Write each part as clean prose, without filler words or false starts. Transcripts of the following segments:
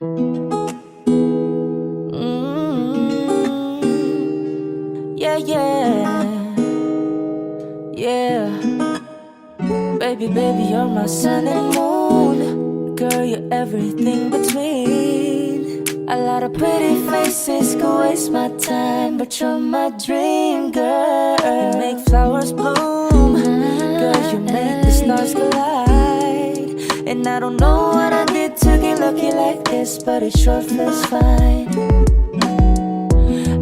Yeah, yeah, yeah. Baby, baby, you're my sun and moon. Girl, you're everything between. A lot of pretty faces could waste my time, but you're my dream girl. You make flowers bloom. Girl, you make the stars collide. And I don't know what I did to get lucky like this, but it sure feels fine.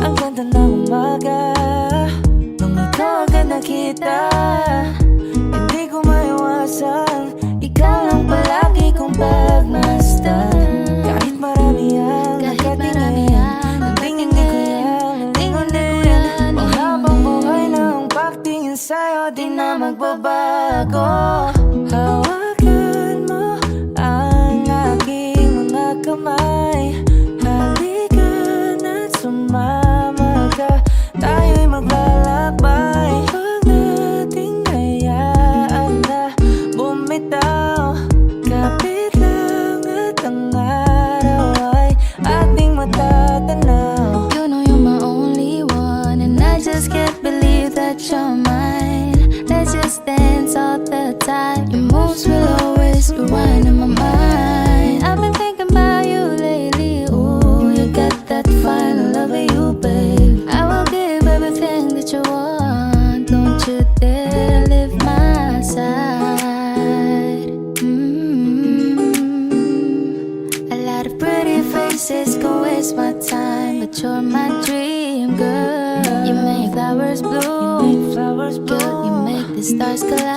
Ang ganda ng umaga nung ikaw agad nakita. Hindi ko maiwasan, ikaw lang palagi kong pagmasdan. Kahit marami ang nakatingin, hindi ko yan. Panghabang buhay na ang pagtingin sa'yo, di na magbabago. Hawakan mo ang aking mga kamay. Halika na't sumama ka, tayo'y maglalakbay. Huwag nating hayaan na bumitaw. Kapit lang at ang araw ay ating matatanaw. You know you're my only one, and I just can't believe that you're mine. Let's just dance all the time. Your moves will always rewind in my mind. I've been thinking about you lately. Ooh, you got that fine love of you, babe. I will give everything that you want. Don't you dare leave my side. A lot of pretty faces can waste my time, but you're my dream girl. You make flowers bloom. Girl, you make the stars collide.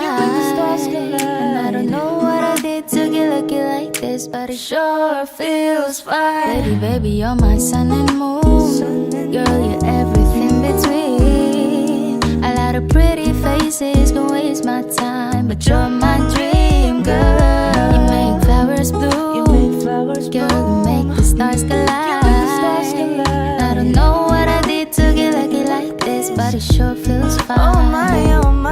And I don't know what I did to get lucky like this, but it sure feels fine. Baby, baby, you're my sun and moon. Girl, you're everything between. A lot of pretty faces can waste my time, but you're my dream girl. You make flowers bloom. Girl, you make the stars collide. I don't know what I did to get lucky like this, but it sure feels fine. Oh my, oh my.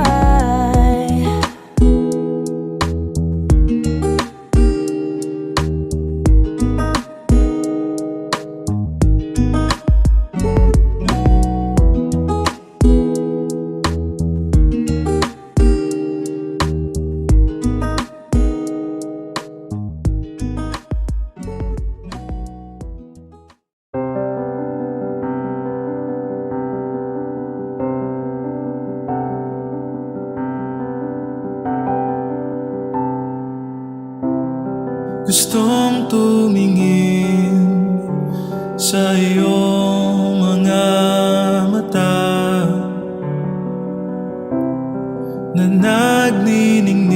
Gustong tumingin sa iyong mga mata na nagniningning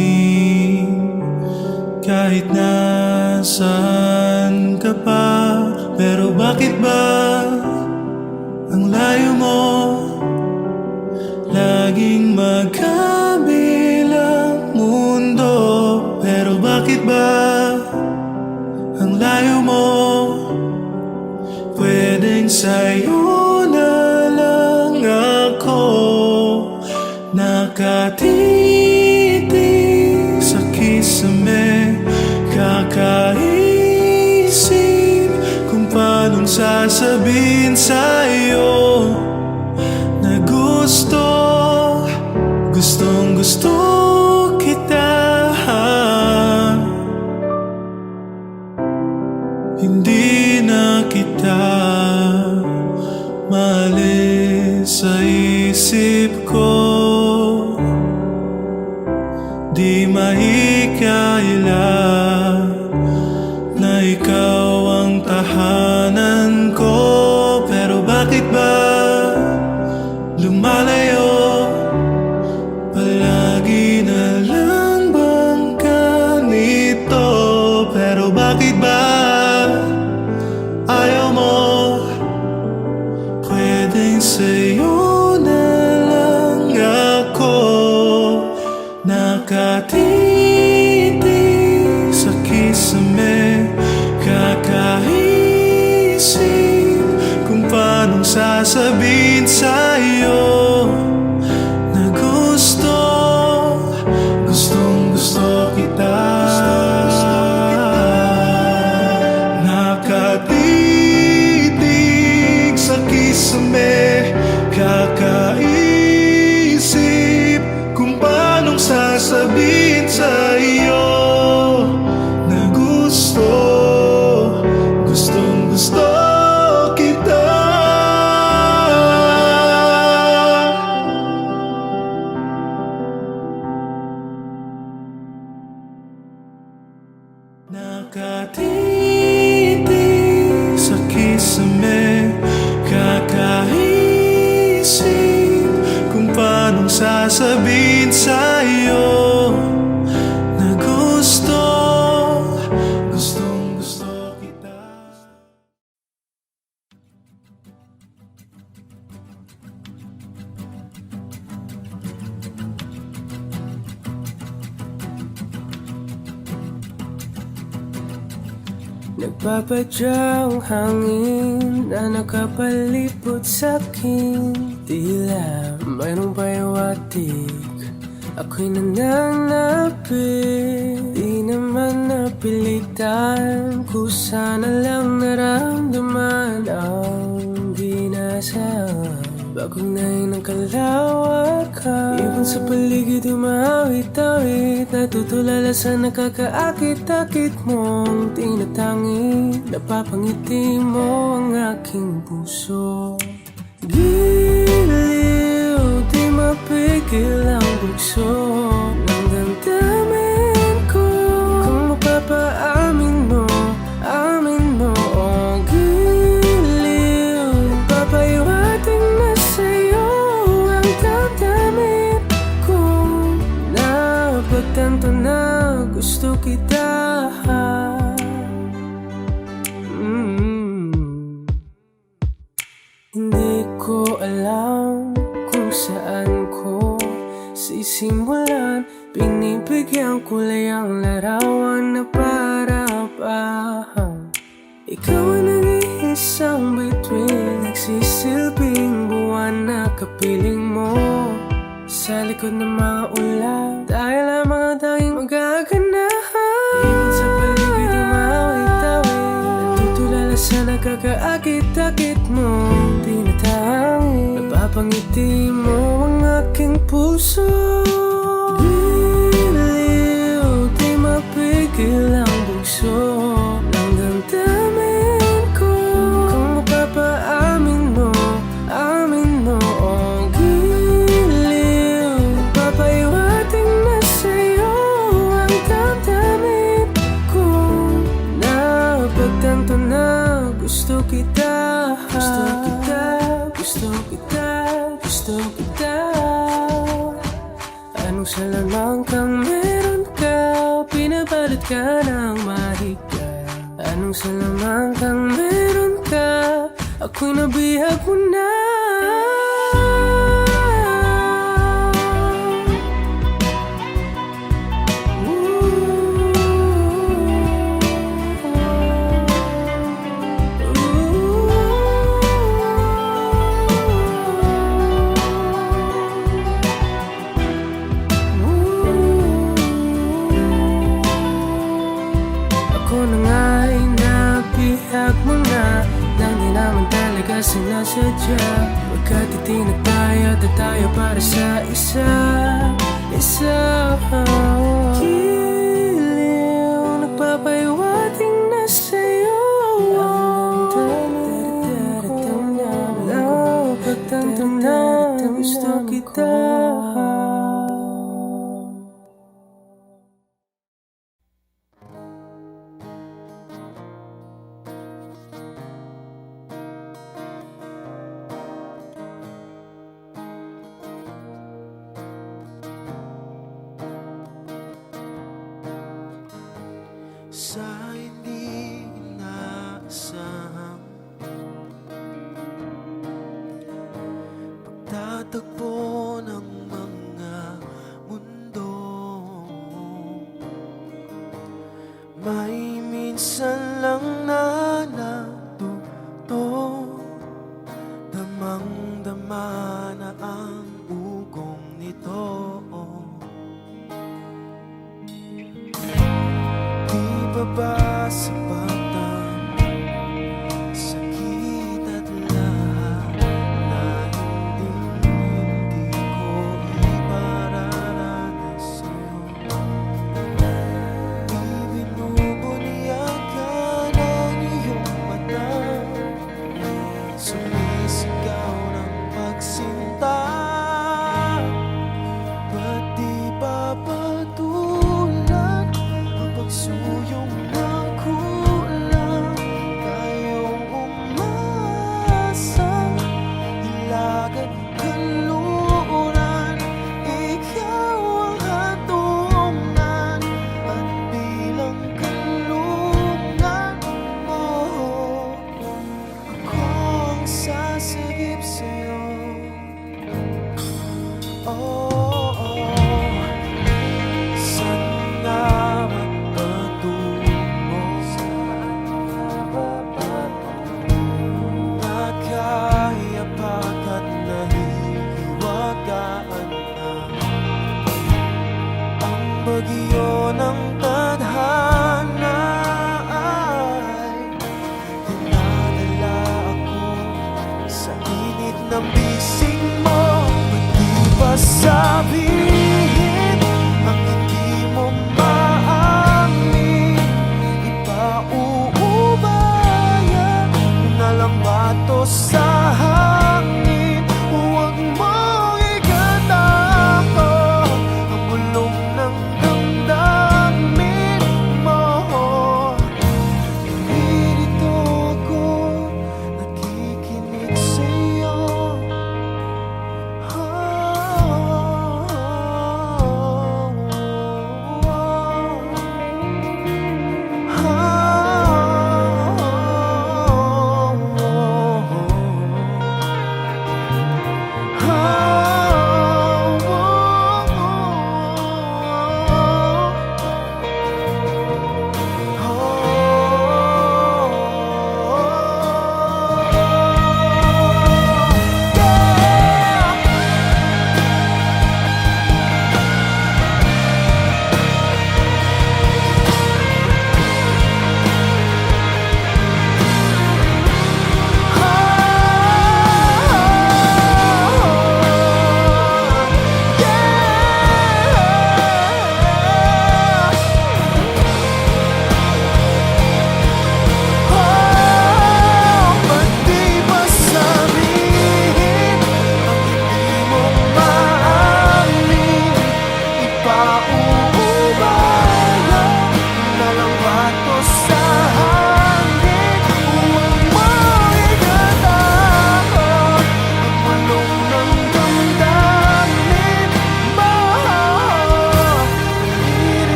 kahit nasaan ka pa. Pero bakit ba ang layo mo laging magkabilang mundo? Pero bakit ba ang layo mo? Pwedeng sa'yo na lang ako nakatitig sa kisame, kakaisip kung paanong sasabihin sa'yo na gustong gusto kita. Hindi na kita maalis sa isip ko. Di mahikayala na ikaw ang tahanan ko. Pero bakit ba lumalayo? Palagi na lang bang ganito? Pero bakit ba ayaw mo? Pwedeng sa'yo na lang ako nakatitig sa kisame, kakaisip kung paanong sasabihin sa'yo na gustong gusto kita. Nakatitig sa kisame, kakaisip kung paanong sasabihin sa'yo na gustong gusto kita. Nagpapadyang hangin na nakapalipot sa'kin. Tila mayroong payawatig, ako'y nananapit. Di naman napilitan, kusa na lang naramdaman ang ginasaan. Bagong nain ng kalawakan, ibon sa paligid umawit-awit. Natutulala sa nakakaakit-akit mong tinatangi. Napapangiti mo ang aking puso. Giliw, di mapigil ang bugso ng damdamin ko. Kung mapapaamin mo, amin mo. Oh, giliw, papahiwating na sa'yo ang damdamin ko. Napagtanto na gusto kita. Hindi ko alam kung saan ko sisimulan. Pinibigyan ko lang ang larawan na para-parahan. Ikaw ang nag-iisang bituin, nagsisilbing buwan na kapiling mo. Sa likod ng mga ulan, dahil lamang ang tanging magaganahan. Ibon sa paligid umawit-awit, natutulala sa nakakaakit-akit mo. Tinatangi, napapangiti mo ang aking puso. Giliw, di mapigil ang bugso ng damdamin ko. Kung mapapaamin mo, amin mo. Oh, giliw, papahiwating na sa'yo ang damdamin ko. Napagtanto na gusto kita. Gusto kita, gusto kita, gusto kita. Anong salamang kang meron ka, pinabalot ka ng mahigpit. Anong salamang kang meron ka, ako'y nabihag mo na. Ako na nga ay nabihag mo na, nang di naman talaga sinasadya. Pagkat itinag tayo at tayo para sa isa. Giliw, nagpapahiwating na sa'yo ang damdamin ko. Napagtanto na gusto kita. Sa hindi inaasahang pagtatagpo ng mga mundo, may minsan lang na natutong damang-dama na ang ugong nito. Di ba ba sapat ang sakit at lahat na hindi ko ipararanas sa'yo? Ibinubunyan ka ng iyong mata, sumisigaw ng pagsinta. Ba't di pa patulan ang pagsuyong ng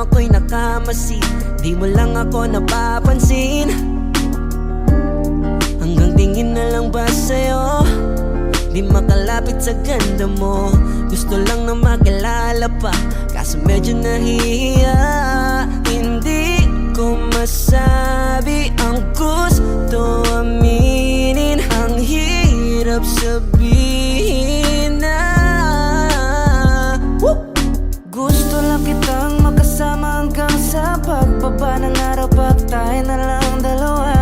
ako'y nakamasid, di mo lang ako napapansin. Hanggang tingin na lang ba sa'yo, di makalapit sa ganda mo. Gusto lang na makilala pa, kaso medyo nahihiya. Hindi ko masabi ang gusto aminin, ang hirap sabihin na Gusto lang kitang makasama hanggang sa pagbaba ng araw, pag tayo na lang dalawa.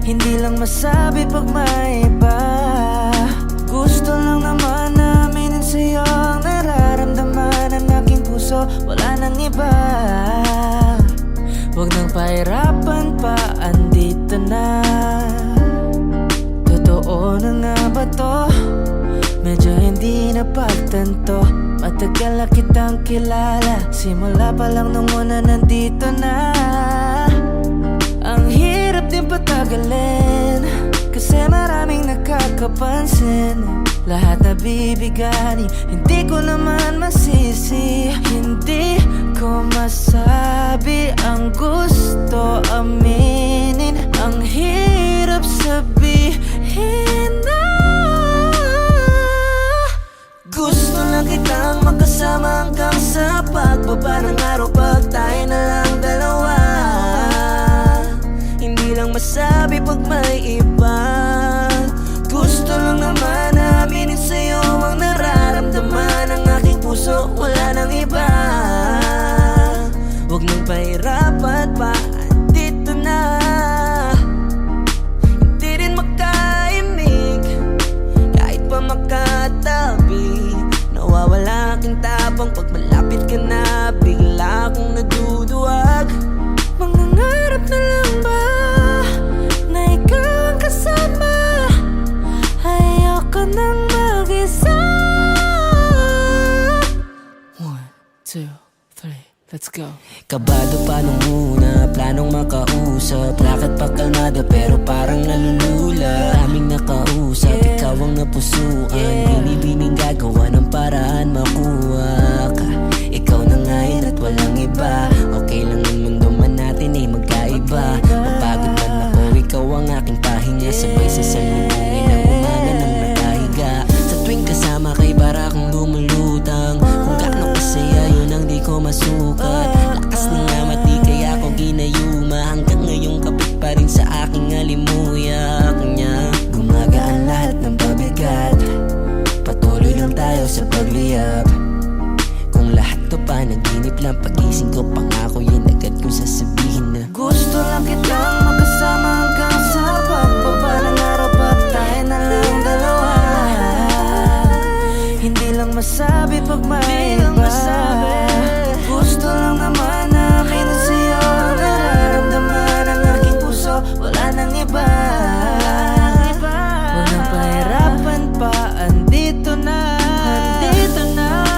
Hindi lang masabi pag may iba. Gusto lang naman na aminin sa'yo ang nararamdaman ng aking puso, wala nang iba. Huwag nang pahirapan pa, andito na. Totoo na nga ba to? Medyo hindi na pagtanto. Matagal na kitang kilala, simula pa lang nung una nandito na. Ang hirap din patagalin, kasi maraming nakakapansin. Lahat na bibigani, hindi ko naman masisi. Hindi ko masabi ang gusto aminin, ang hirap sabihin na. Gusto lang kitang makasama hanggang sa pagbaba ng araw, pag tayo na lang dalawa. Hindi lang masabi pag may iba. Gusto lang naman na aminin sa'yo ang nararamdaman ng aking puso, wala nang iba. Huwag nang pahirapan pa, andito na. Hindi rin makaimig, kahit pa makatabi. Nawawala aking tapang pag malapit ka na, bigla akong naduduwag. Mangangarap na lang ba na ikaw ang kasama? Ayoko nang mag-isa. 1, 2, 3, let's go. Kabado pa nung una, planong makausap. Lakad pa kalmado pero parang nalulula. Daming nakausap, ikaw ang napusuan. Binibining gagawa ng paraan makuha ka. Ikaw na ngayon at walang iba. Okay lang ang mundo man natin ay magkaiba. Mapagod man ako, ikaw ang aking pahinga. Sabay sa salubungin ang umaga ng nakahiga. Sa tuwing kasama kay para akong lumulutang. Kung gaano kasaya yun ang di ko masukat. Lakas ng amat di kaya ako ginayuma. Hanggang ngayong kapit pa rin sa aking alimuyak niya. Gumagaan lahat ng pabigat, patuloy lang tayo sa pagliyap. Kung lahat to panaginip lang, pagising ko pangako yan agad kong sasabihin na Gusto lang kitang makasama hanggang sa pagbaba ng araw, pag tayo na lang dalawa. Hindi lang masabi pag may iba. Gusto lang naman na aminin sa'yo ang nararamdaman ng aking puso, wala nang iba. Huwag nang pahirapan pa, andito na. Andito na.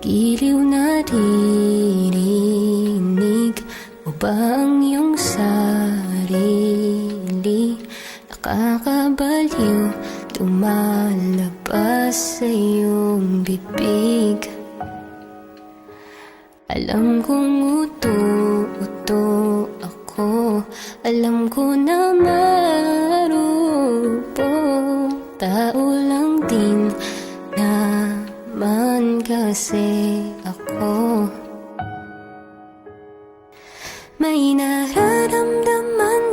Giliw na dirinig mo ba ang iyong sarili? Nakakabaliw, tumalabas sa iyong bibig. Alam kong uto-uto ako, alam ko na marupok. Tao lang din naman kasi ako. May nararamdaman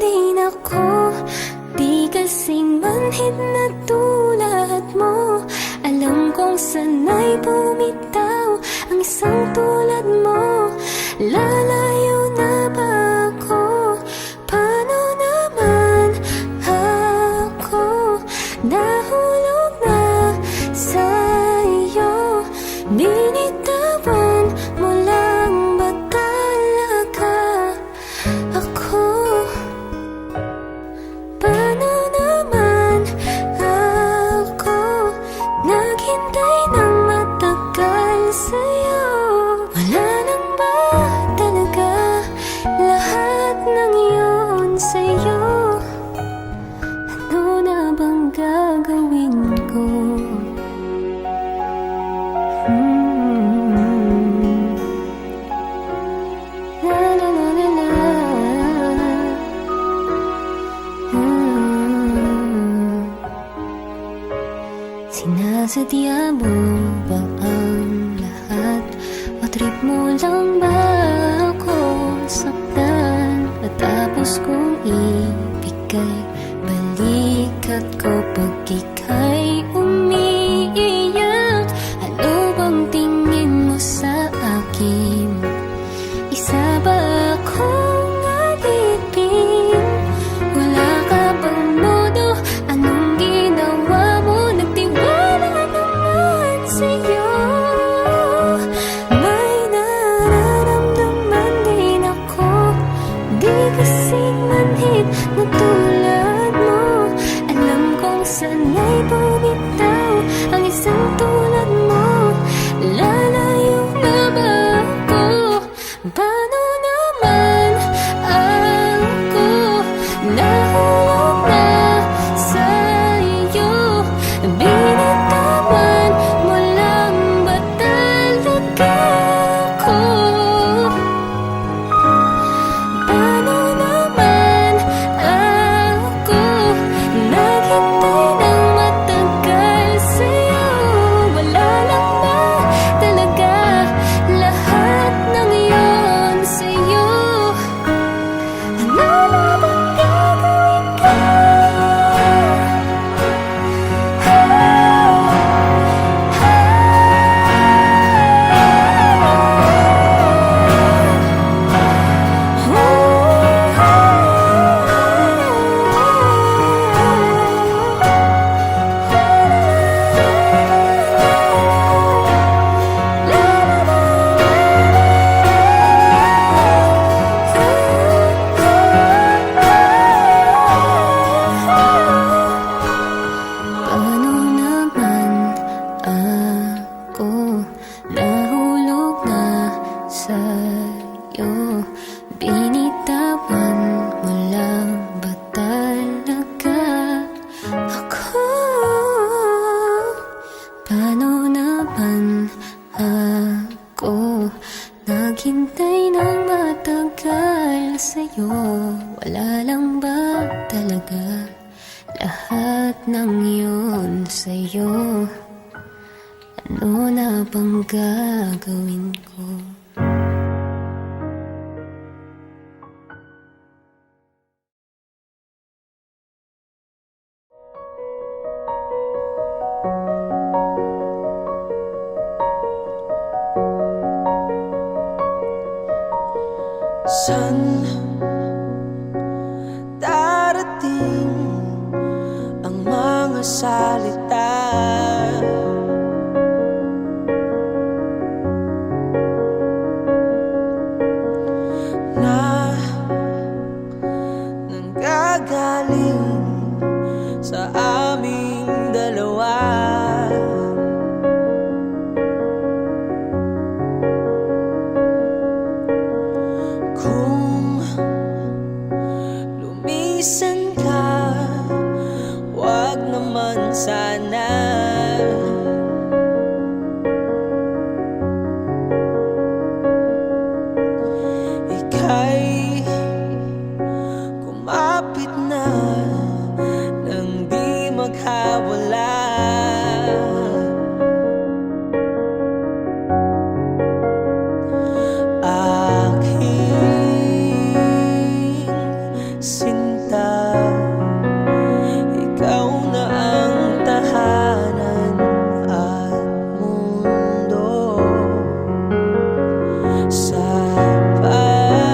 Sinadya mo ba ang lahat? O trip mo lang ba ako saktan? Matapos kong ibigay balikat ko pag ika'y umiiyak. Ano bang tingin mo sa akin? Isa ba akong alipin? Wala ka bang modo? Anong ginawa mo? Nagtiwala naman sa'yo. May nararamdaman din ako, di kasing manhid na tulad mo. Alam kong sana'y bumitaw ang isang tulad mo. Lalayo na ba ako? Paano naman ako nahulog na sa'yo? Binitawan mo lang ba talaga ako? Paano naman ako naghintay ng matagal sa'yo? Wala lang ba talaga lahat ng iyon sa'yo? Ano na bang gagawin ko? Paano naman ako nahulog na sa'yo? Binitawan mo lang ba talaga ako? Paano naman ako naghintay ng matagal sa'yo? Wala lang ba talaga lahat ng yun sa'yo? Ano na bang gagawin ko? San darating ang mga salita na nanggagaling sa aming dalawa? Kung lumisan ka, wag naman sana. Ika'y kumapit na nang di maghawala. Aking sinta, ikaw na ang tahanan at mundo. Sa pagbalik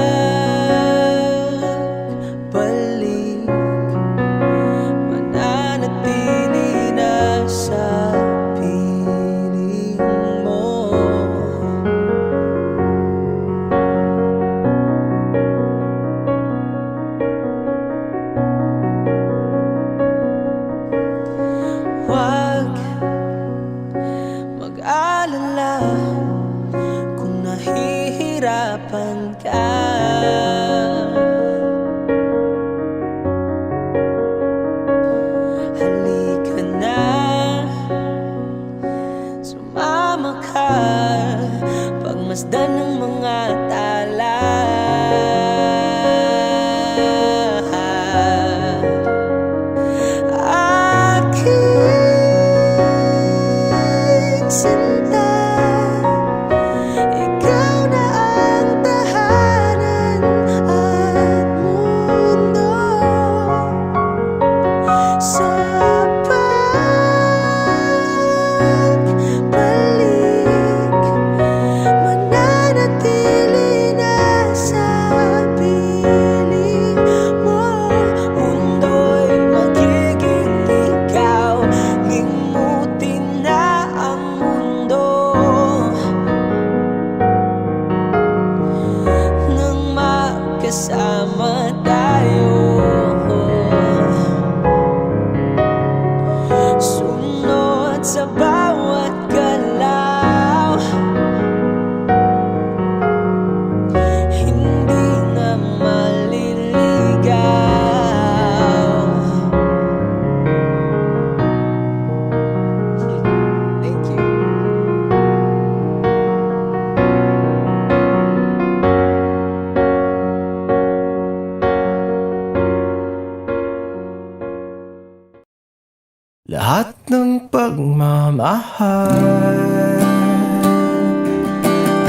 lahat ng pagmamahal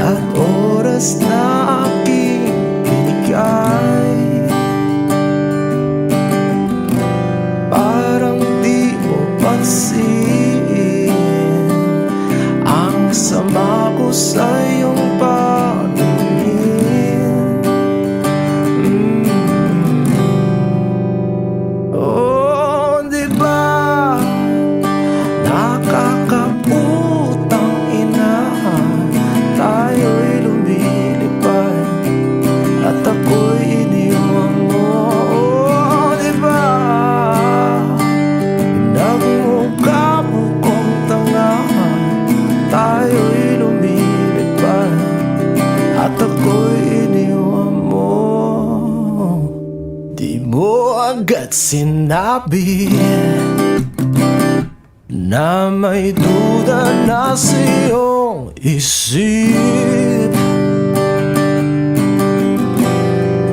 at oras na aking binigay. Parang di mo pansin ang sama ko sa iyong paningin. Oh, di ba nakakaputang ina, tayo'y lumilipad at ako'y iniwan mo. Oh, di ba nagmukha mo kong tanga, tayo'y lumilipad at ako'y iniwan mo. Di mo agad sinabi na may duda na sa iyong isip.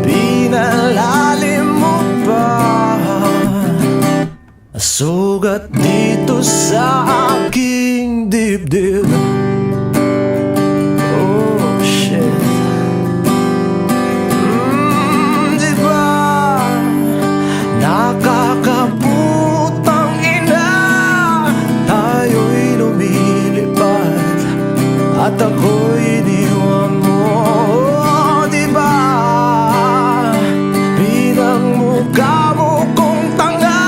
Pinalalim mo pa sugat dito sa aking dibdib. Oh shit. Di ba nakakaputang ina, tayo'y lumilipad at ako'y iniwan mo. Oh, di ba pinagmukha mo kong tanga,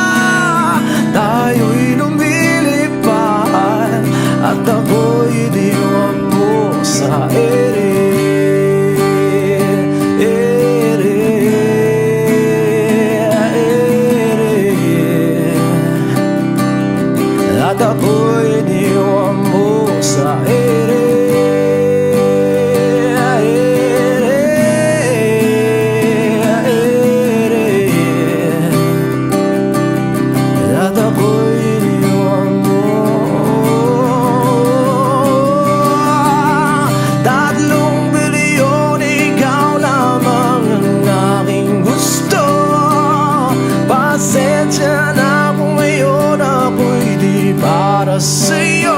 tayo'y lumilipad at ako'y iniwan mo sa ere. At ako'y iniwan mo sa ere. At ako'y iniwan mo. 3 bilyon, ikaw lamang ang aking gusto. Pasensya na kung ngayon ako'y di para sa'yo.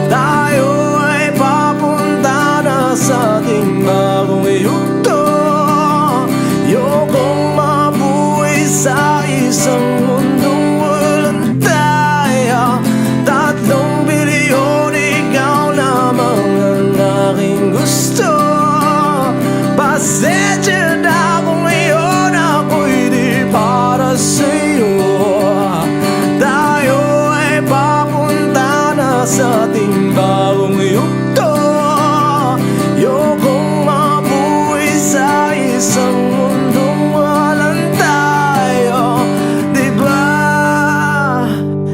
Tayo ay papunta na sa ating bagong yugto. Ayokong mabuhay sa isang mundong walang tayo. 3 bilyon, ikaw lamang ang aking gusto. Pasensya na kung ngayon ako'y di para sa'yo. Tayo ay papunta na sa ating bagong yugto. Ayokong mabuhay sa isang mundong walang tayo. Di ba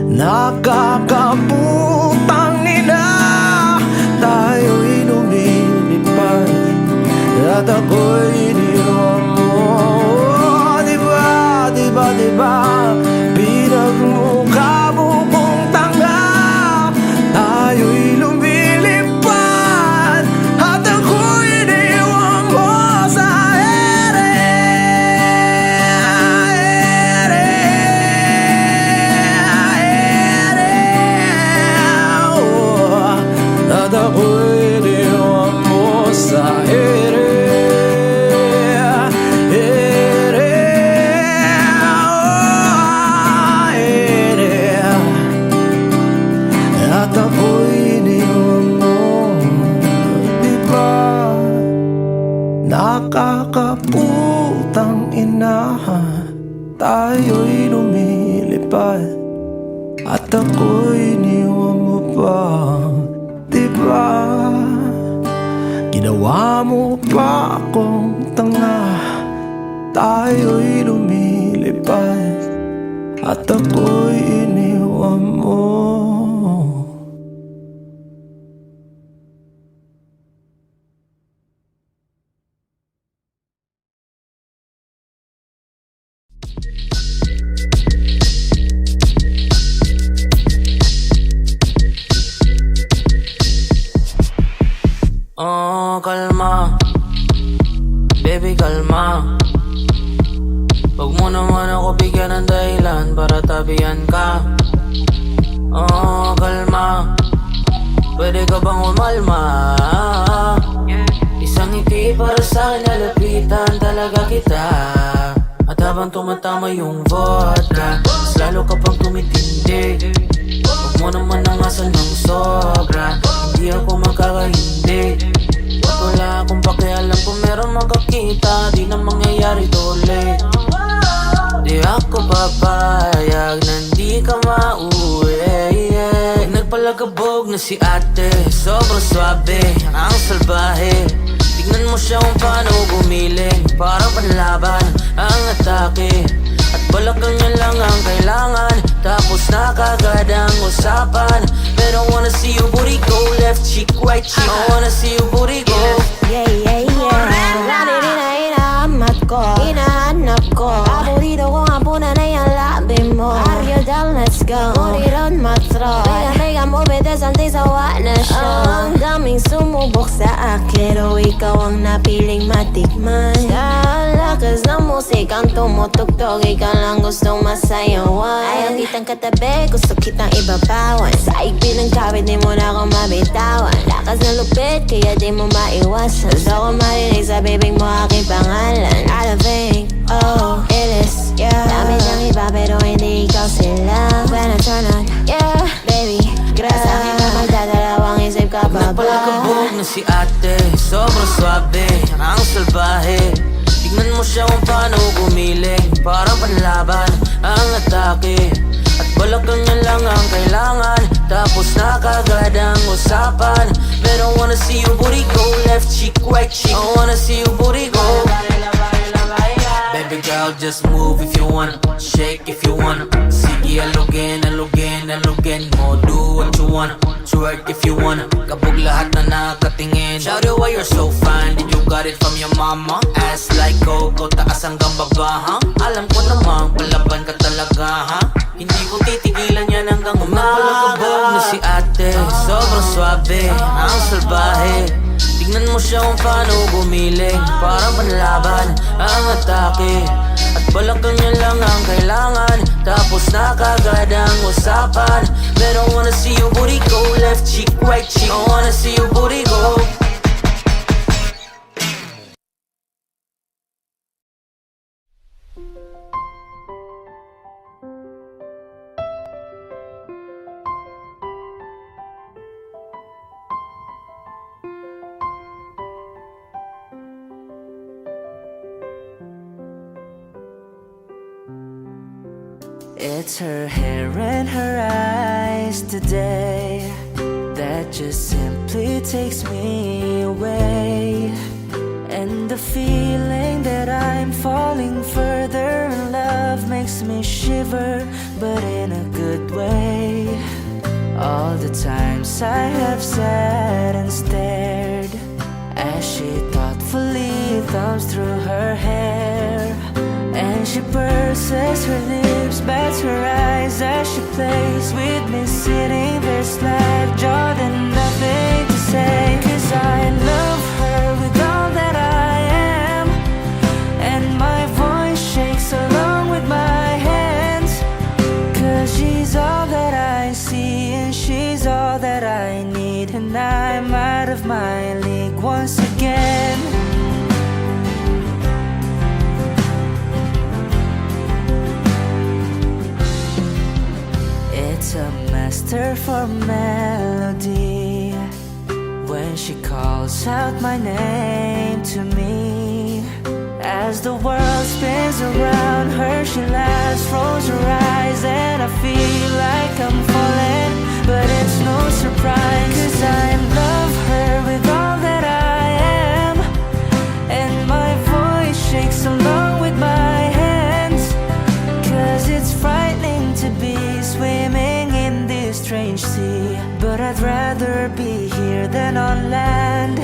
nakakaputang ina, tayo'y lumilipad at ako'y iniwan mo. Di ba, di ba, di ba pinagmukha mo kong tanga, tayo'y lumilipad at ako'y iniwan mo sa ere. Oh, at ako'y iniwan mo sa ere. At ako'y iniwan mo. Di ba nakakaputang ina, tayo'y lumilipad at ako'y iniwan mo pa. Di ba ginawa mo pa akong tanga, tayo'y lumilipad at ako'y iniwan mo. Oh, kalma, baby, kalma. Huwag mo naman ako bigyan ng dahilan para tabihan ka. Oh, kalma. Pwede ka bang umalma? Isang ngiti para sa'kin, nalapitan talaga kita. At habang tumatama yung vodka, mas lalo ka pang tumitindi. Huwag mo naman ang asal ng sobra, hindi ako makakahindi. At wala akong pakialam kung meron makakita, di na mangyayari to ulit. Di ako papayag na hindi ka mauwi. Nagpalagabog na si ate, sobrang swabe, ang salbahe. Tignan mo siya kung paano gumiling, parang panlaban ang atake. At balakang niya lang ang kailangan, tapos na kagad ang usapan. Pero I wanna see your booty go, left cheek, right cheek. I wanna see your booty go. Yeah, yeah, yeah. Narin inaamat ko, inahanap ko. Paborito ko nga po na yung labi mo. Arya down, let's go. Put it on my throat. Make a move it, there's something sa na siya. Ang daming sumubok sa akin, o ikaw ang napiling matikman. Sa lakas ng musikang tumutugtog, ikaw lang gustong masayawan. Ayaw kitang katabi, gusto kitang ibabawan. Sa igpin ng kawit, di mo na ako mabitawan. Lakas ng lupit, kaya di mo maiwasan. Gusto ko marinig sa bibig mo aking pangalan. I don't think, oh, it is, yeah. Dami siyang iba pero hindi ikaw sila. When I turn on, yeah, baby, grabe. Sa akin ka magdadalawang isip ka pa ba? Nagpalagabog na si ate, sobrang swabe, ang salbahe. Tignan mo siya kung paano gumiling, parang panlaban ang atake. At balakang niya lang ang kailangan, tapos na kagad ang usapan. Pero I wanna see your booty go, left cheek, right cheek. I wanna see your booty go. Baby girl, just move if you wanna, shake if you wanna. Sige, alugin, alugin, alugin mo. Do what you wanna, twerk if you wanna. Kabog lahat na nakatingin. Shout it why you're so fine, did you got it from your mama? Ass like Coco, taas hanggang baba, ha? Alam ko naman, palaban ka talaga, ha? Hindi ko titigilan yan hanggang umaga. Nagpalagabog na si ate, sobrang swabe, ang salbahe. Tignan mo siya kung paano gumiling, parang panlaban ang atake. At balakang niya lang ang kailangan, tapos na kagad ang usapan. Pero I wanna see your booty go, left cheek, right cheek. I wanna see your booty go. It's her hair and her eyes today that just simply takes me away. And the feeling that I'm falling further in love makes me shiver, but in a good way. All the times I have sat and stared as she thoughtfully thumbs through her hair. And she purses her lips, bats her eyes as she plays with me, sitting there slack-jawed and nothing to say. 'Cause I love her with all that I am, and my voice shakes along with my hands. 'Cause she's all that I see, and she's all that I need. And I'm out of my league once again. It's a master for melody when she calls out my name to me. As the world spins around her, she laughs, rolls her eyes, and I feel like I'm falling, but it's no surprise. 'Cause I love her with all that I am, and my voice shakes along with my hands. 'Cause it's frightening to be swimming in this strange sea, but I'd rather be here than on land.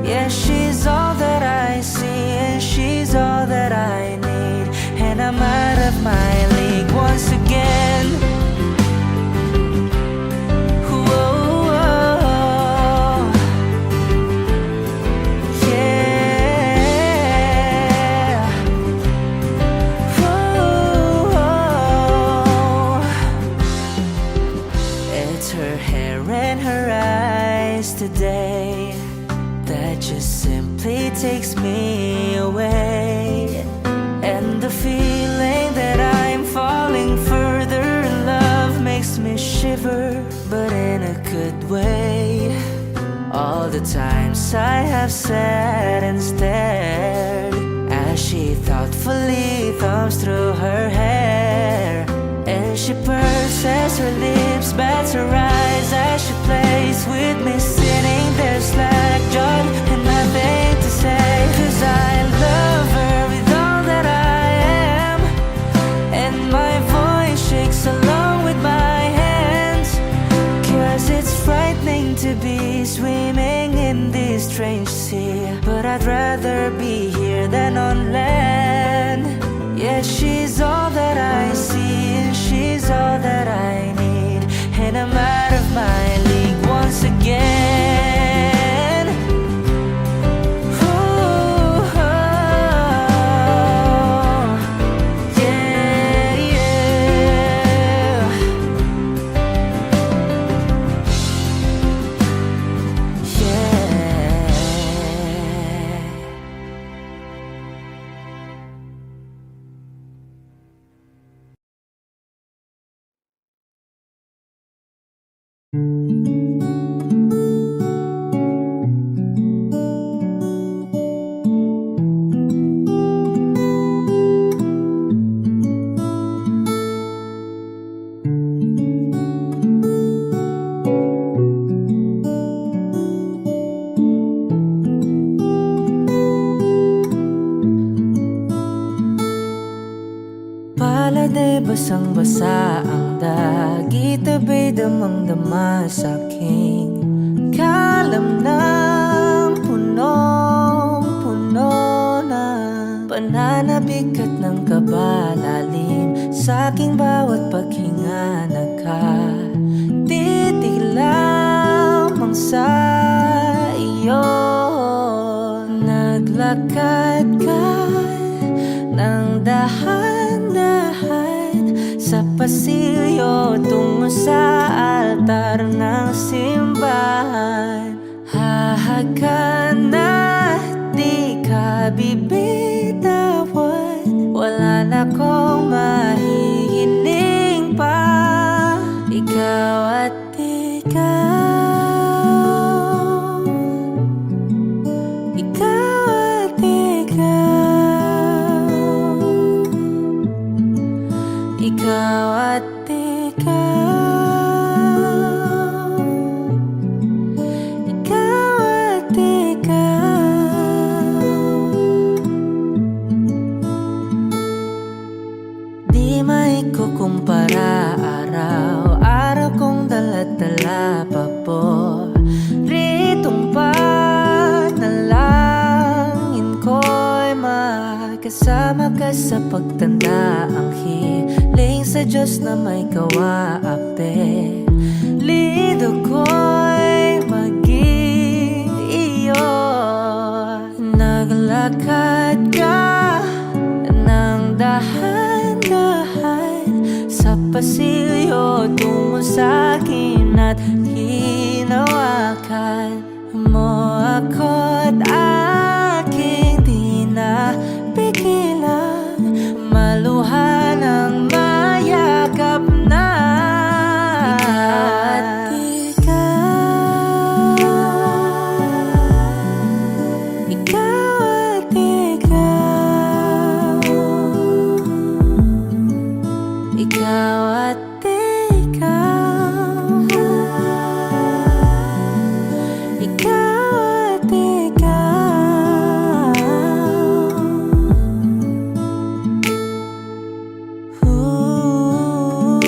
Yeah, she's all that I see, and she's all that I need. And I'm out of my league once again. Whoa, yeah. Whoa. today that just simply takes me away. And the feeling that I'm falling further in love makes me shiver, but in a good way. All the times I have sat and stared as she thoughtfully thumbs through her hair, and she purses her lips, bats her eyes as she plays with me, sitting there slack jawed and nothing to say. 'Cause I love her with all that I am, and my voice shakes along with my hands. 'Cause it's frightening to be swimming in this strange sea, but I'd rather be here than on land. Yeah, she's all that I see, and she's all that I need, and I'm out of my league once again. Ooh, oh, yeah, yeah. Yeah. Palad ay basang-basa ang dagit, abay damang-dama sa aking kalam ng punong-puno na pananabik at ng kabalalim sa aking bawat paghinga. Nakatitig lamang sa iyo, naglakad ka ng dahan-dahan sa pasilyo tungo sa altar ng simbahan. Hahagan at di ka bibitawan, wala na akong mahihiling pa. Ikaw at ikaw, ikaw at ikaw, ikaw at ikaw, ikaw at ikaw. Di maikukumpara, araw-araw kong dala-dala paboritong panalangin ko'y makasama ka sa pagtanda. Ang hiling sa Diyos na may kawaape, lido ko'y maging iyo. Naglakad ka ng dahan-dahan sa pasilyo tungo sa akin at hinawakan mo ako't aking di napigilan, maluha ng mayakap na. Ikaw at ikaw, ikaw at ikaw, ikaw at ikaw. Ooh,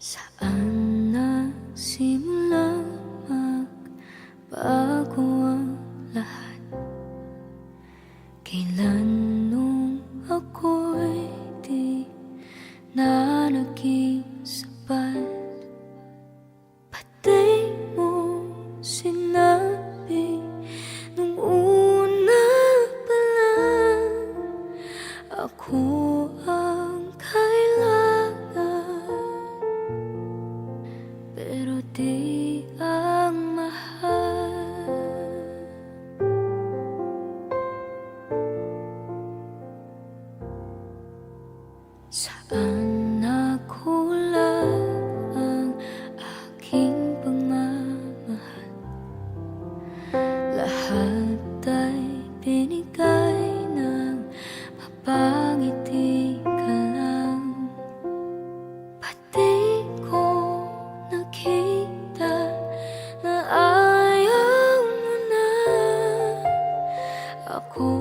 Saan nagsimula magbago ang lahat? Kailan nung ako'y di na naging sapat? Pati mo sinabi nung una pa lang ako ang kailangan, pero di ang mahal. Saan nakulang ang aking pagmamahal? Lahat ay binigay ng mapangiti ka lang. Pati ko nakita na ayaw mo na ako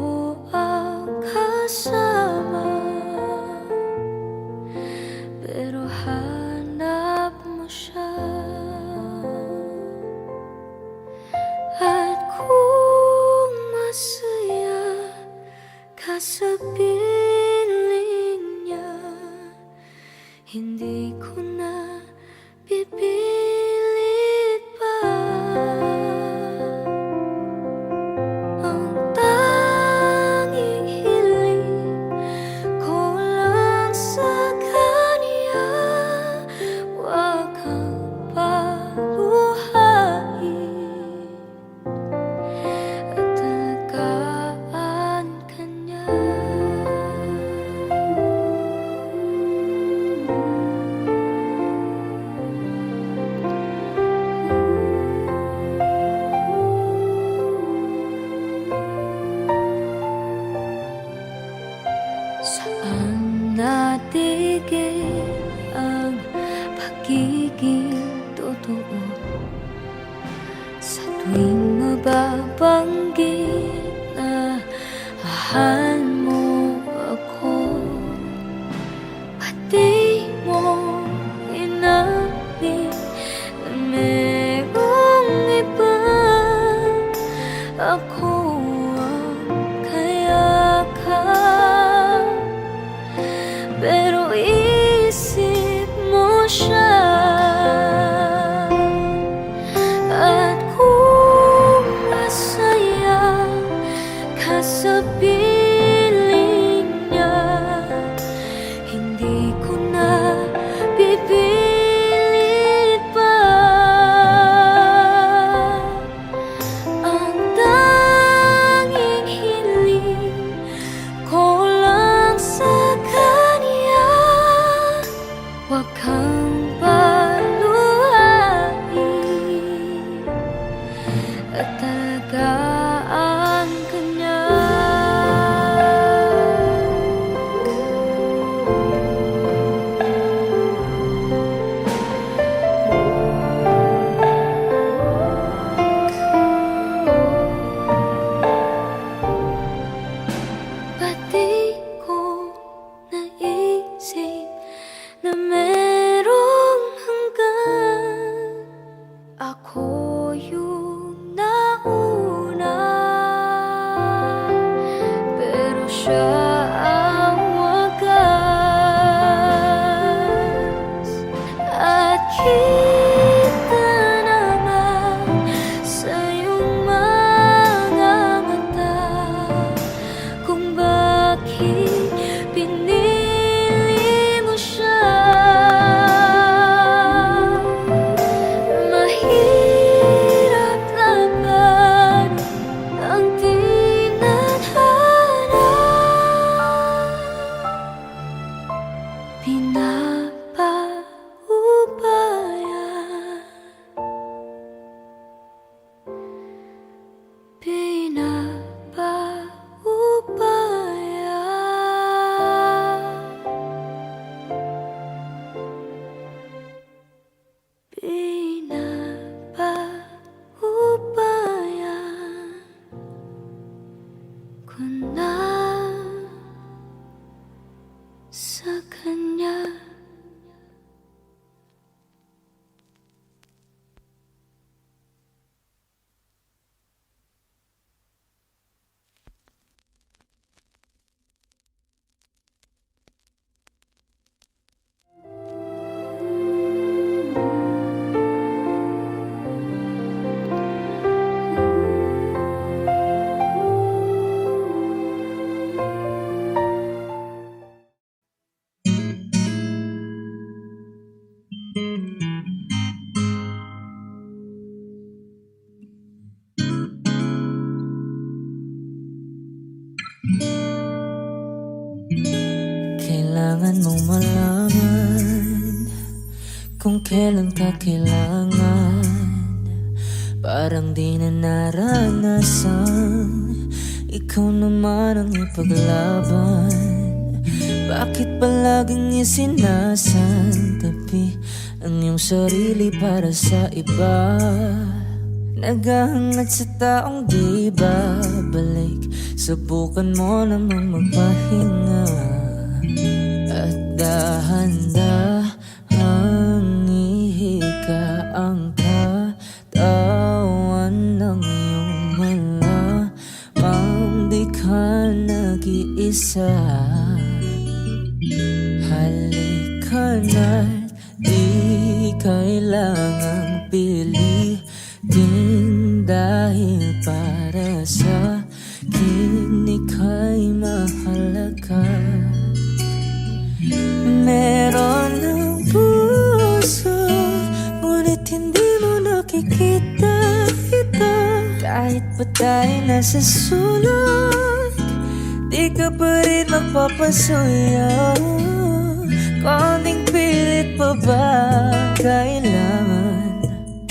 ang kasama, pero hanap mo siya. At kung masaya ka sa piling niya, hindi ko na pipilit pa. Ang tanging hiling ko lang sa kanya, wag kang paluhain at alagaan ka niya. Saan natigil ang pagiging totoo? Sa tuwing mababanggit na mahal mo ako, pati mo inamin na merong iba. Ako ang kayakap, pero isip mo siya. At kung masaya ka sa piling niya, hindi ko na pipilit pa. Ang tanging hiling ko lang sa kanya, wag kang paluhain at alagaan ka niya. Pati ko naisip na merong hanggan, ako yung nauna, pero siya ang wagas. At kita naman sa iyong mga mata kung bakit pinili mo siya. Mahirap laban ang tinadhana, pinapaubaya, pinapaubaya. Kailangan mong malaman kung kailan ka kailangan. Parang di na naranasan, ikaw naman ang ipaglaban. Bakit palaging isinasantabi ang iyong sarili para sa iba? Naghahangad sa taong di babalik, subukan mo naman magpahinga. At dahan-dahang ihika ang katawan ng iyong malamang di ka nag-iisa. Halika na't di kailangang pilitin, dahil para sa akin ika'y mahalaga. Meron ng puso, ngunit hindi mo nakikita ito. Kahit pa tayo nasa sulok, di ka pa rin magpapasuyo. Konting pilit pa ba kailangan?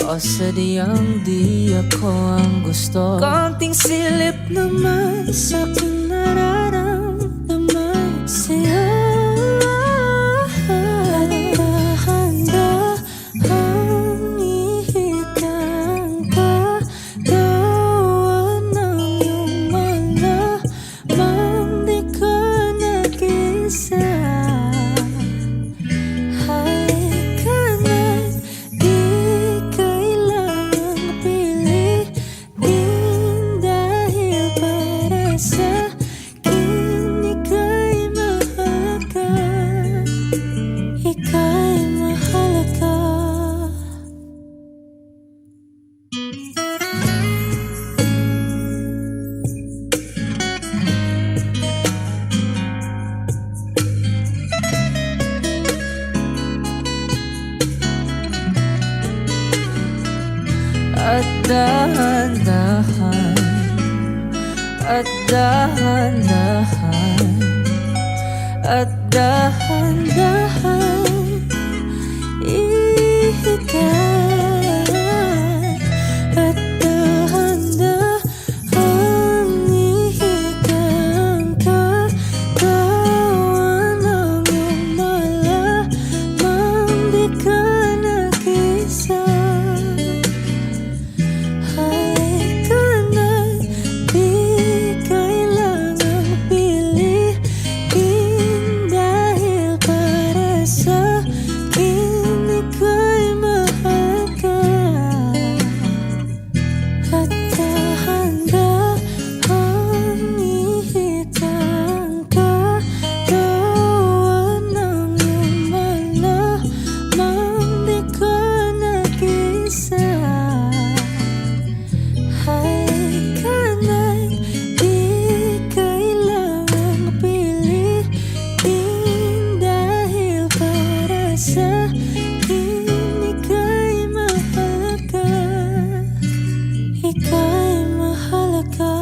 O sadyang di ako ang gusto? Konting silip naman sa aking nararamdaman sa'yo. At dahan-dahang ihikang katawan ng iyong malamang di ka nag-isa. Halika na't di kailangang pilitin, dahil para sa akin ika'y mahalaga. Ika'y mahalaga. At dahan-dahan, at dahan-dahan, at dahan-dahan ihika. At dahan-dahang ihika ang katawan ng iyong malamang di ka nag-isa. Halika na't di kailangang pilitin, dahil para sa akin ika'y mahalaga. At dahan-dahang ihika ang katawan ng iyong malamang di ka nag-isa. Halika na't di kailangang pilitin, dahil para sa akin ika'y mahalaga. Ika'y mahalaga.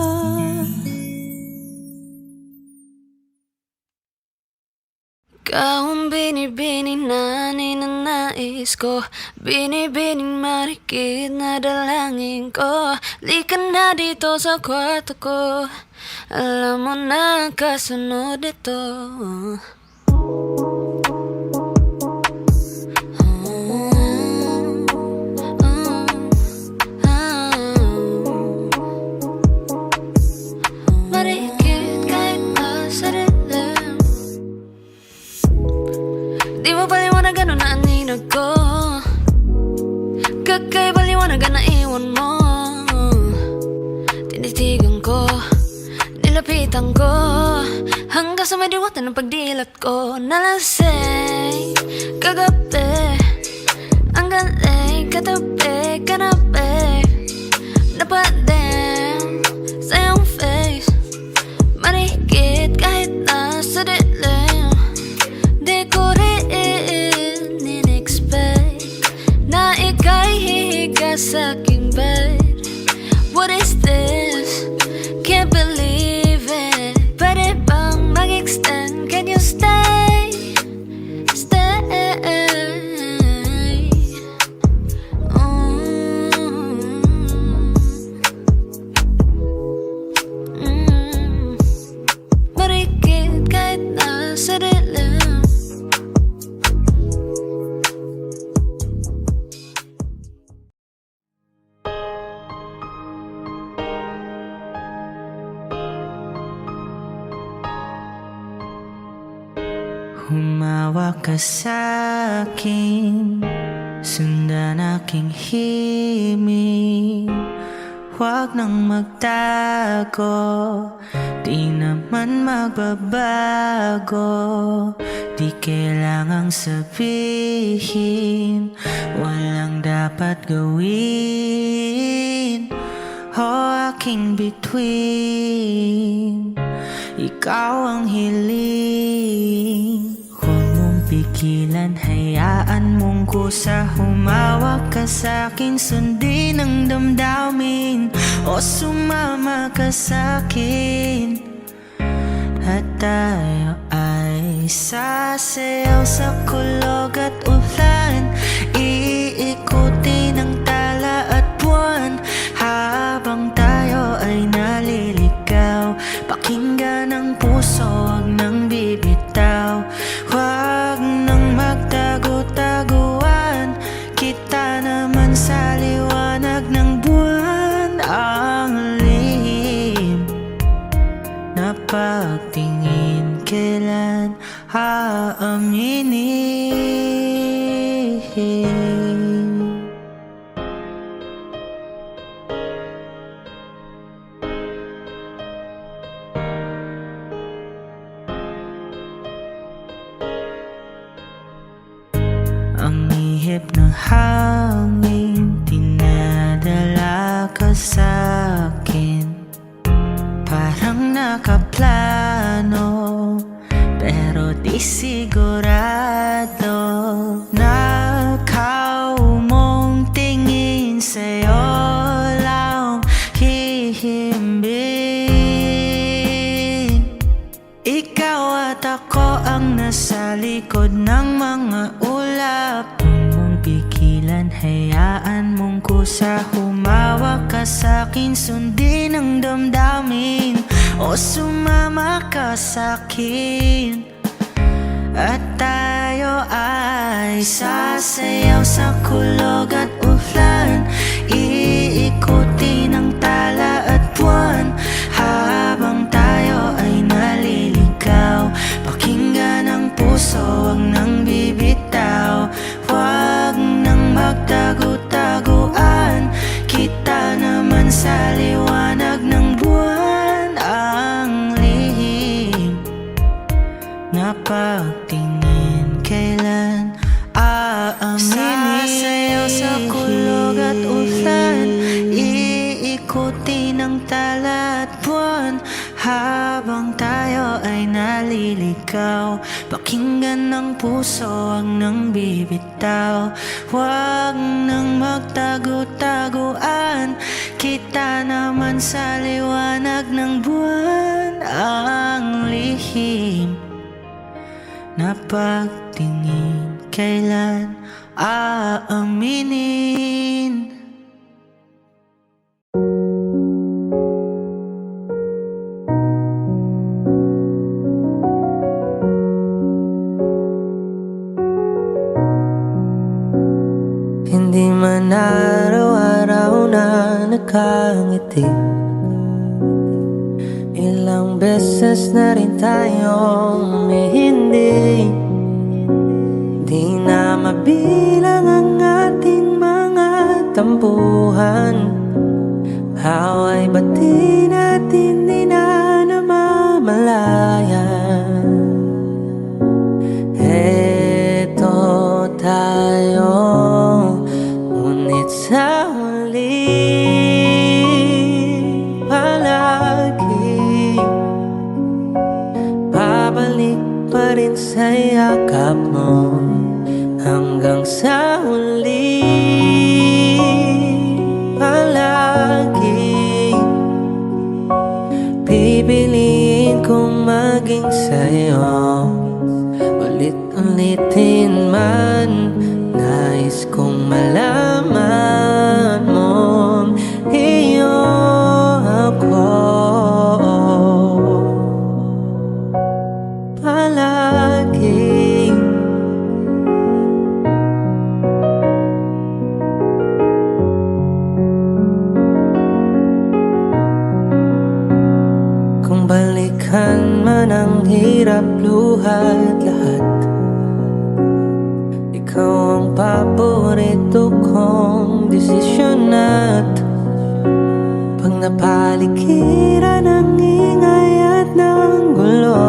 Ikaw ang binibining na ninanais ko, binibining marikit na dalangin ko. Lika na dito sa kwarto ko, alam mo na ang kasunod ito. Marikit kahit nasa dilim, di mo paliwanagan na aninag ko. Kakay paliwanagan na iwan mo. Tinitigan ko, nilapitan ko, hanggang sa may diwata ng pagdilat ko. Nalasing kagabi, ang galing katabi, kanabi, napadin sa iyong face. Marikit kahit nasa dilim, di ko rin in-expect na ika'y hihiga sa aking bed. What is this? Can't believe it. Humawak ka sa'kin, sundan aking himig. Huwag nang magtago, di naman magbabago. Di kailangang sabihin, walang dapat gawin o aking bituin. Ikaw ang hiling, huwag mong pigilan, hayaan mong kusa. Humawak ka sa'kin, sundin ang damdamin o sumama ka sa'kin. At tayo ay sasayaw sa kulog at ulan, iikutin ang tala at buwan. Habang tayo ay naliligaw, pakinggan ang puso, wag nang bibitaw. Huwag nang magtago-taguan, kita naman sa liwanag ng buwan. Ang lihim na pagtingin, kailan aaminin? Ang ihip ng hangin, dinadala ka sa'kin. Parang nakaplano, pero di sigurado. Nakaw mong tingin, sa'yo lang hihimbing. Ikaw at ako ang nasa likod ng mga ulap. Huwag mong pigilan, hayaan mong kusa. Humawak ka sa'kin, sundin ang damdamin o sumama ka sa'kin. At tayo ay sasayaw sa kulog at ulan, iikutin ang tala at buwan. Habang tayo ay naliligaw, pakinggan ang puso, wag nang bibitaw. Huwag nang magtago-taguan, kita naman sa liwanag ng buwan. Ang lihim na pagtingin, kailan aaminin? Sasayaw sa kulog at ulan, iikutin ang tala at buwan. Habang tayo ay naliligaw, pakinggan ng puso, wag nang bibitaw. Huwag nang magtago-taguan, kita naman sa liwanag ng buwan. Ang lihim na pagtingin, kailan aaminin? Hindi man araw-araw na nakangiti, ilang beses na rin tayong hindi. Di na mabilang ang ating mga tampuhan, away bati natin di na namamalayan. Eto tayo, ngunit sa huli palagi babalik pa rin sa yakap mo. Hanggang sa huli palagi pipiliin kong maging sa'yo. Ulit-ulitin man, nais kong malaman mo, iyo ako palagi. Kung balikan man ang hirap hirap, luhat, lahat. Ikaw ang paborito kong desisyon at pag napaligiran ng ingay at ng gulo,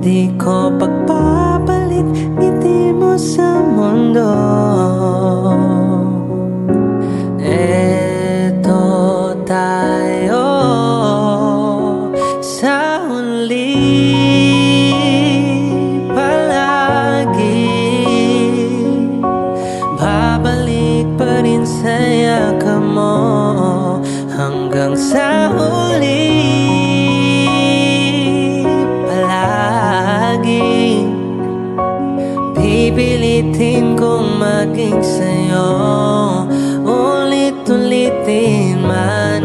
di ko pagpapalit ngiti mo sa mundo. Eto tayo sa huli palagi, babalik pa rin sa yakap mo hanggang sa huli palagi. Pipilitin kong maging sa'yo, ulit-ulitin man.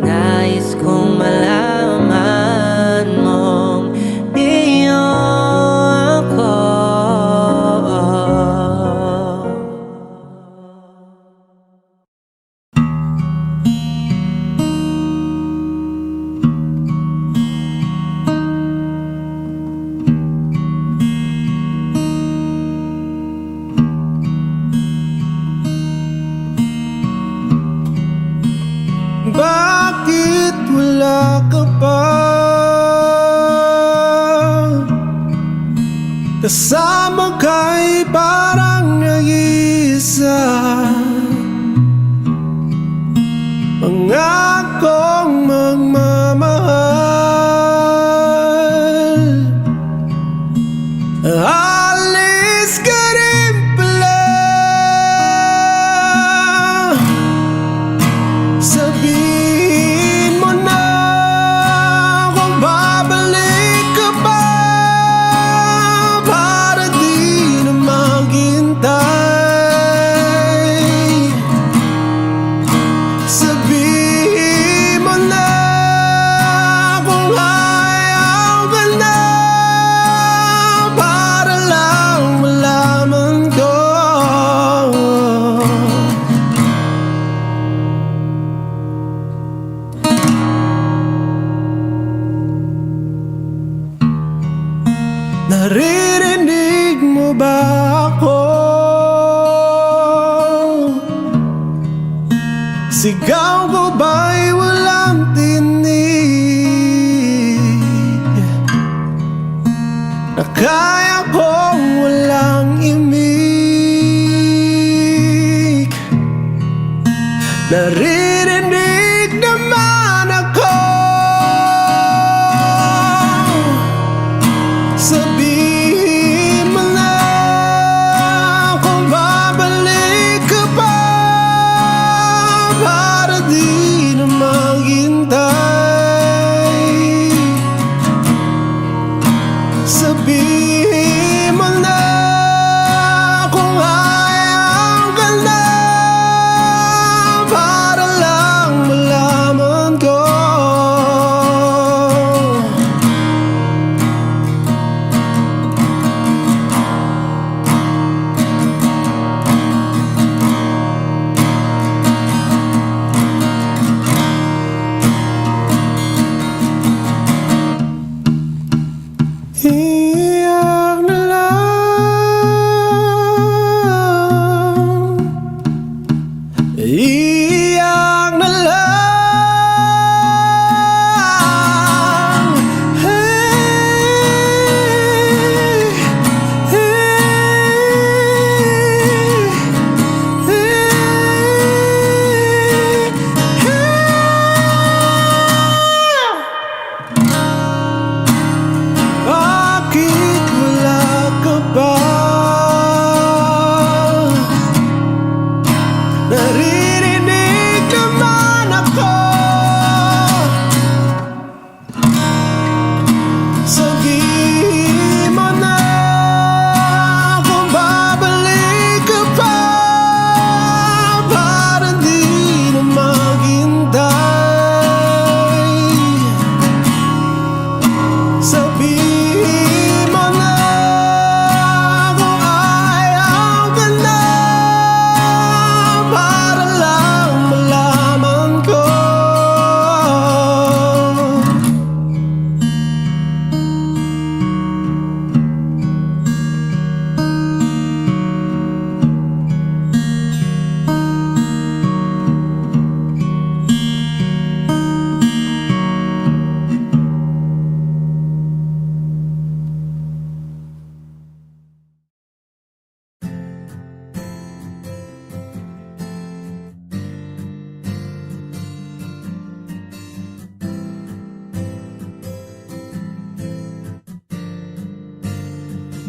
Nais kong malaman mong iyo ako. Bakit wala ka pa kasama ka'y parang nag-iisa? Pangakong magmamahal, alis ka rin pala. Sabihin mo na kung babalik ka pa para di na maghintay. Sabihin mo na kung ayaw ka na para lang malaman ko. Naririnig mo ba ako? Sigaw ko ba'y walang tinig? Na kaya kong walang imig? Naririnig naman ako. Sabihin mo na kung babalik ka pa para di na maghintay. Sabihin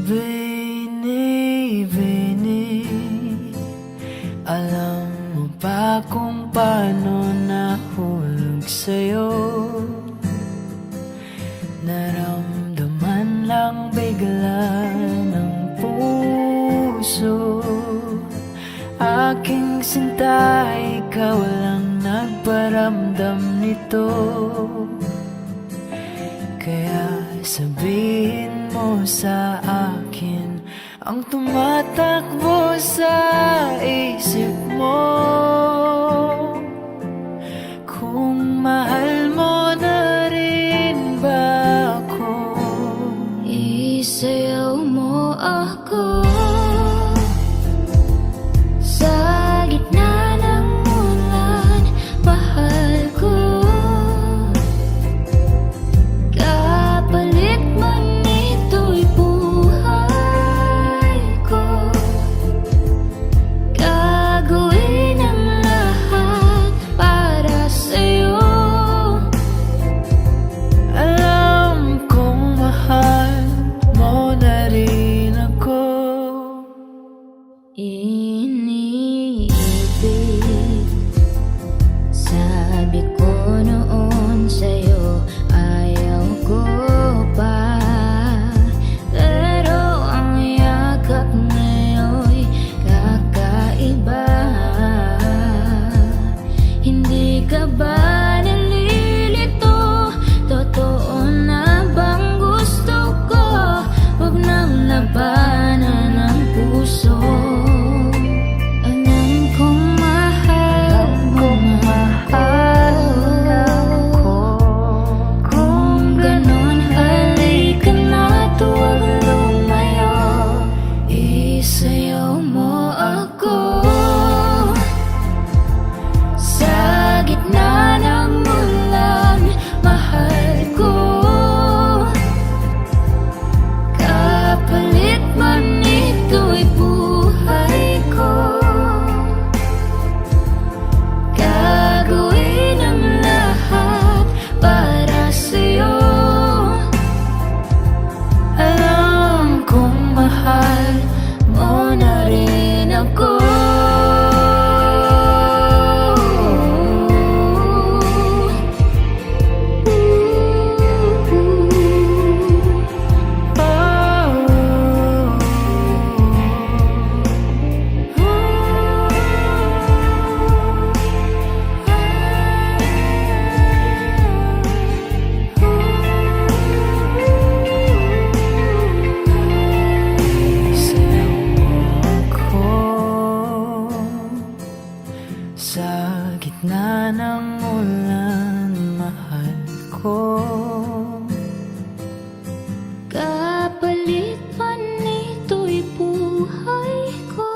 Bini, Bini, alam mo ba kung paano nahulog sa'yo? Naramdaman lang bigla ng puso. Aking sinta, ikaw lang nagparamdam nito. Kaya sabihin mo sa akin ang tumatakbo sa isip mo. Kung mahal mo na rin ba ako? Isayaw mo ako sa gitna ng ulan, mahal ko. Kapalit man ito'y buhay ko. Gagawin ang lahat para sa'yo. Alam kong mahal mo na rin ako. Iniibig, sabi ko noon sa'yo, ayaw ko pa. Pero ang yakap ngayon'y kakaiba. Hindi ka ba nalilito? Totoo na bang gusto ko? Huwag nang labanan ang puso. Alam kong mahal mo na ako. Kung ganon, halika na, tuwag lumayo. Isayaw mo ako sa gitna ng ulan, mahal ko. Kapalit man ito'y buhay ko. Gagawin ang lahat para sa'yo. Alam kong mahal mo na rin ako. Isayaw mo ako sa gitna ng ulan, mahal ko. Kapalit man ito'y buhay ko.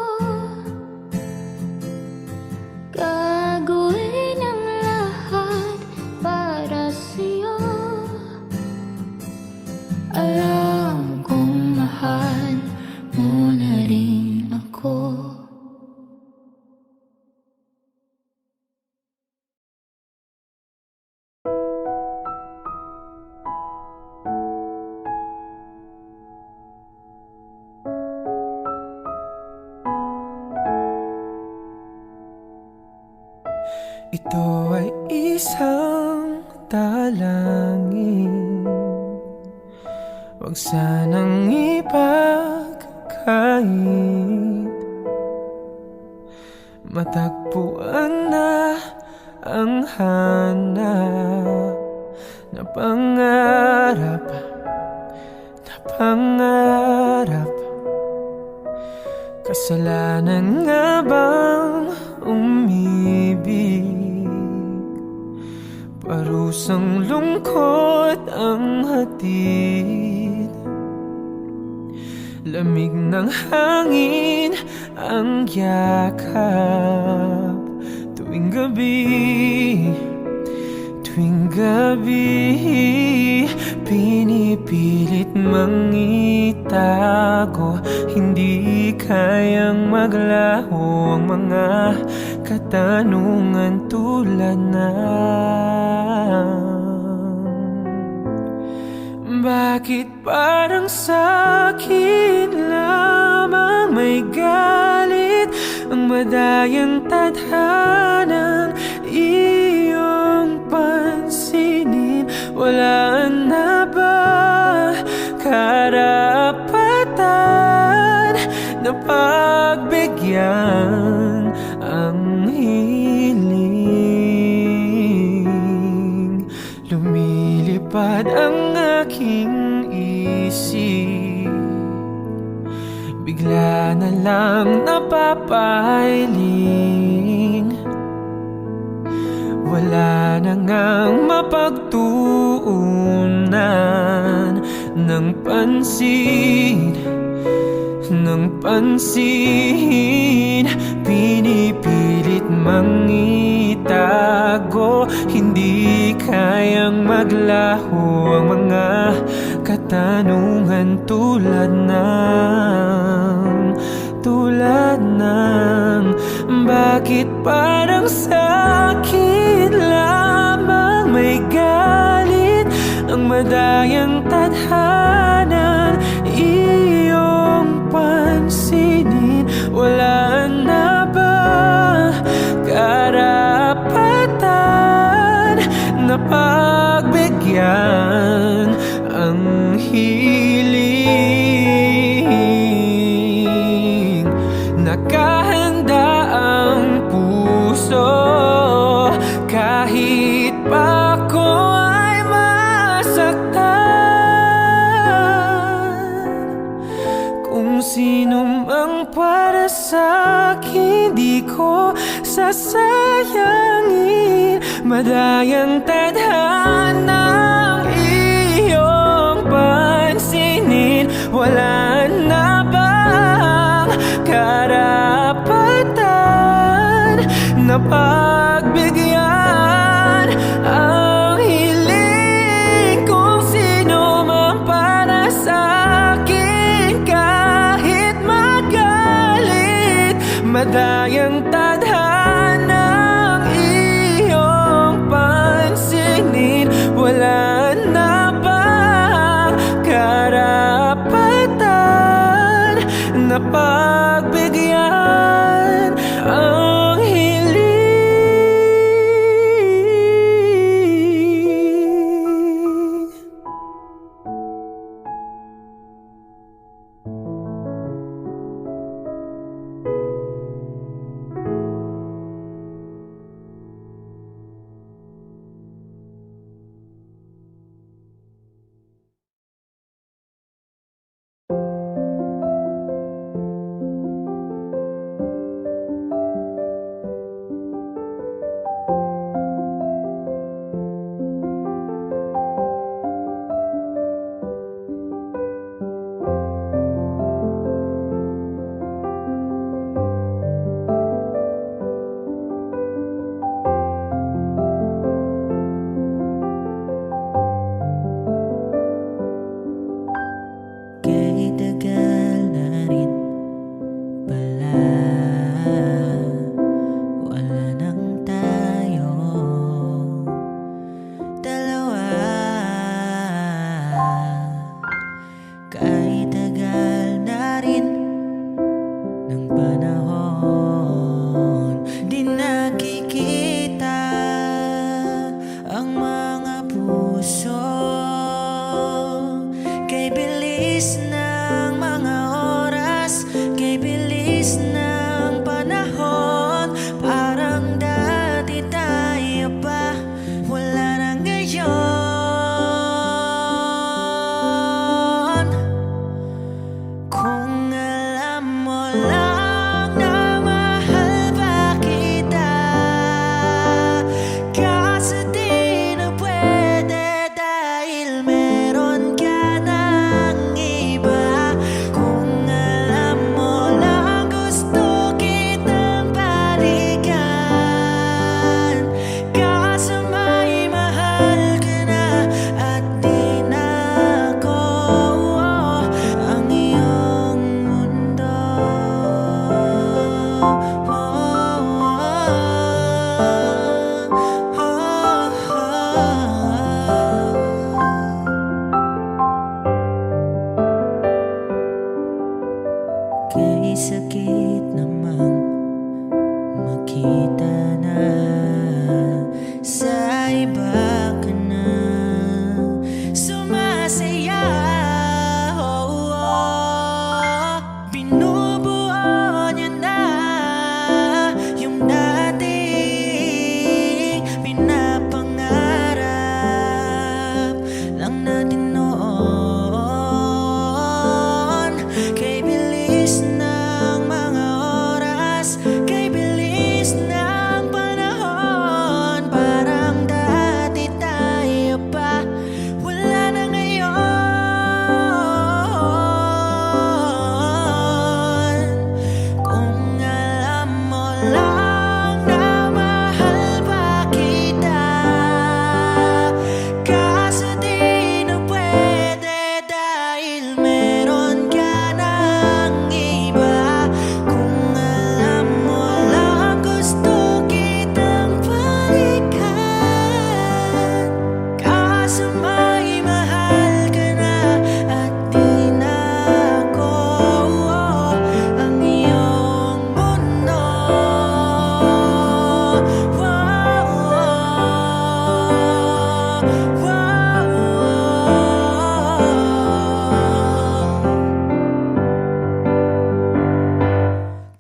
Gagawin ang lahat para sa'yo. Alam kong mahal mo na rin ako. Ito ay isang dalangin, huwag sanang ipagkait. Matagpuan na ang hanap na pangarap, na pangarap. Kasalanan nga bang umibig? Parusang lungkot ang hatid. Lamig ng hangin ang yakap. Tuwing gabi, tuwing gabi, pinipilit mangitago. Hindi kayang maglaho ang mga katanungan tulad ng Bakit parang sa'kin lamang may galit ang madayang tadhanang iyong pansinin? Wala na ba karapatan na pagbigyan ang hiling? Lumilipad ang aking isip, bigla na lang napapailing. Wala na ngang mapagtuunan ng pansin, ng pansin. Pinipilit mang itago, hindi kayang maglaho ang mga katanungan tulad ng bakit parang sa'kin lamang may galit ang madayang tadhana iyong pansinin? Wala na ba karapatan na pagbigyan ang hiling? Nakahanda ang puso kahit pa ako ay masaktan. Kung sino mang para sa'kin, di ko sasayangin. Madayang tadhanang iyong pansinin. Wala na bang karapatan na pagbigyan ang hiling? Kung sino man para sa'kin, kahit magalit, madayang tadhanang iyong pansinin. Wala na bang karapatan na pagbigyan ang hiling? sakit namang makita na sa iba ka na sumasaya. Binubuo niya na yung dating pinapangarap lang natin noon. Kay bilis ng mga oras, kay bilis ng panahon, parang dati tayo pa, wala na ngayon. Kung alam mo lang na mahal pa kita, kaso di na pwede dahil meron ka ng iba. Kung alam mo lang gusto kitang balikan, kaso may mahal ka na at di na ako ang iyong mundo.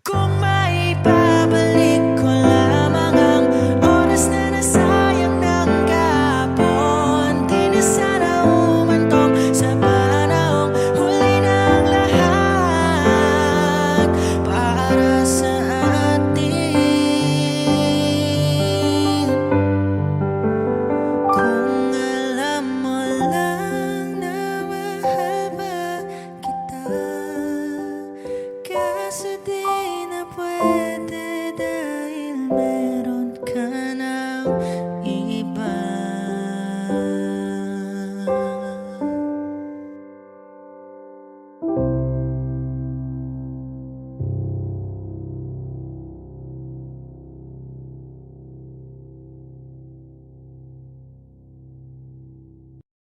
Kung maibabalik ko lamang ang oras na nasayang ng kahapon, di na sana umantong sa panahong huli ng lahat para sa atin. Kung alam mo lang na mahal ba kita, kaso di na pwede dahil meron ka ng iba.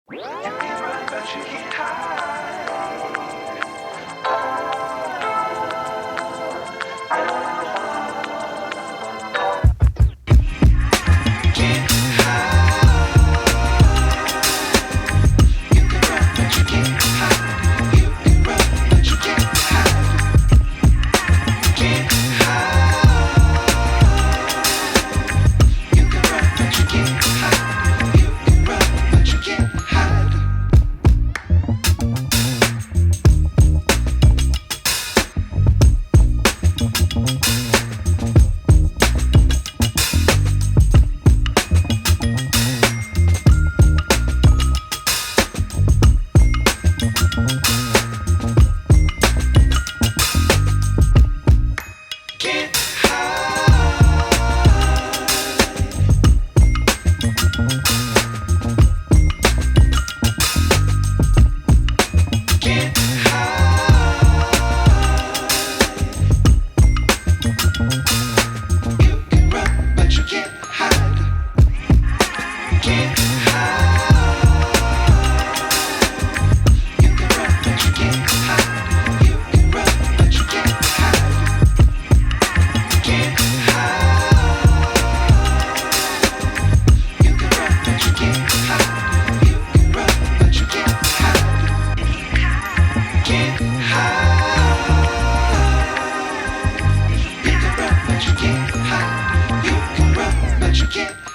You can run, but you can't